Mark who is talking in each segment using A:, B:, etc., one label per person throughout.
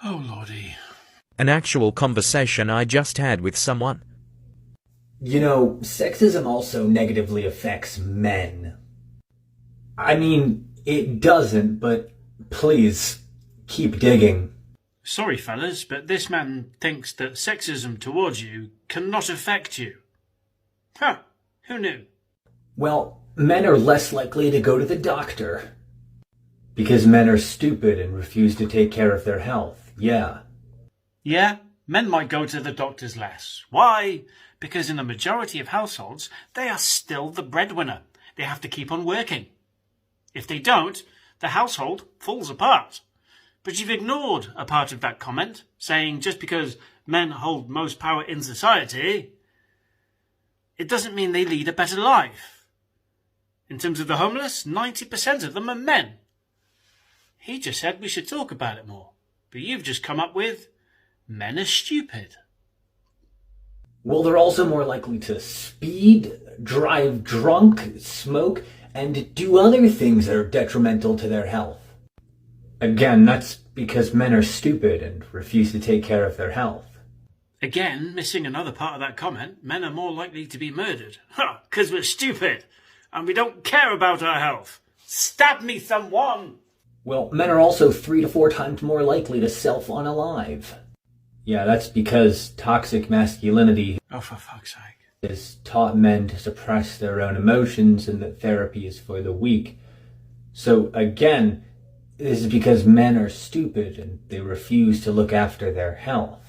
A: Oh, lordy.
B: An actual conversation I just had with someone.
C: You know, sexism also negatively affects men. I mean, it doesn't, but please, keep digging.
A: Sorry, fellas, but this man thinks that sexism towards you cannot affect you. Huh, who knew?
C: Well, men are less likely to go to the doctor. Because men are stupid and refuse to take care of their health, yeah.
A: Yeah, men might go to the doctors less. Why? Because in the majority of households, they are still the breadwinner. They have to keep on working. If they don't, the household falls apart. But you've ignored a part of that comment, saying just because men hold most power in society, it doesn't mean they lead a better life. In terms of the homeless, 90% of them are men. He just said we should talk about it more. But you've just come up with, men are stupid.
C: Well, they're also more likely to speed, drive drunk, smoke, and do other things that are detrimental to their health. Again, that's because men are stupid and refuse to take care of their health.
A: Again, missing another part of that comment, men are more likely to be murdered. Ha! 'Cause we're stupid, and we don't care about our health. Stab me, someone!
C: Well, men are also 3 to 4 times more likely to self-unalive. Yeah, that's because toxic masculinity
A: Oh, for fuck's sake.
C: has taught men to suppress their own emotions and that therapy is for the weak. So again, this is because men are stupid and they refuse to look after their health.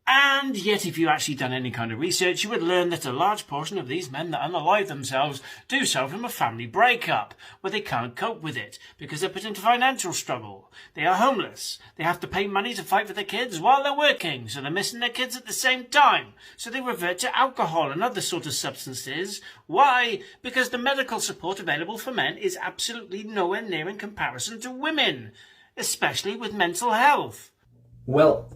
A: And yet, if you actually done any kind of research, you would learn that a large portion of these men that unalive themselves do so from a family breakup, where they can't cope with it, because they're put into financial struggle. They are homeless. They have to pay money to fight for their kids while they're working, so they're missing their kids at the same time. So they revert to alcohol and other sort of substances. Why? Because the medical support available for men is absolutely nowhere near in comparison to women, especially with mental health.
C: Well,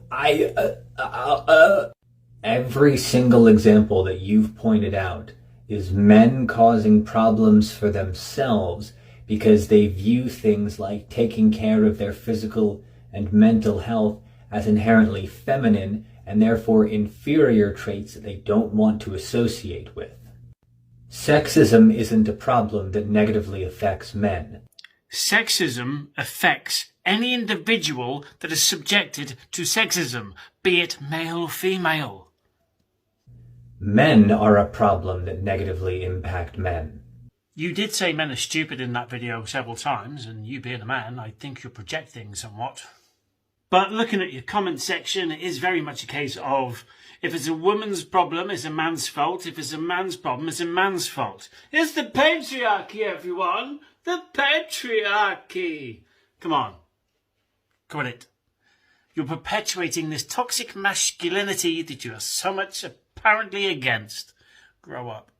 C: every single example that you've pointed out is men causing problems for themselves because they view things like taking care of their physical and mental health as inherently feminine and therefore inferior traits that they don't want to associate with. Sexism isn't a problem that negatively affects men.
A: Sexism affects any individual that is subjected to sexism, be it male or female.
C: Men are a problem that negatively impact men.
A: You did say men are stupid in that video several times, and you being a man, I think you're projecting somewhat. But looking at your comment section, it is very much a case of, if it's a woman's problem, it's a man's fault. If it's a man's problem, it's a man's fault. It's the patriarchy, everyone! The patriarchy! Come on. Quit it. You're perpetuating this toxic masculinity that you are so much apparently against. Grow up.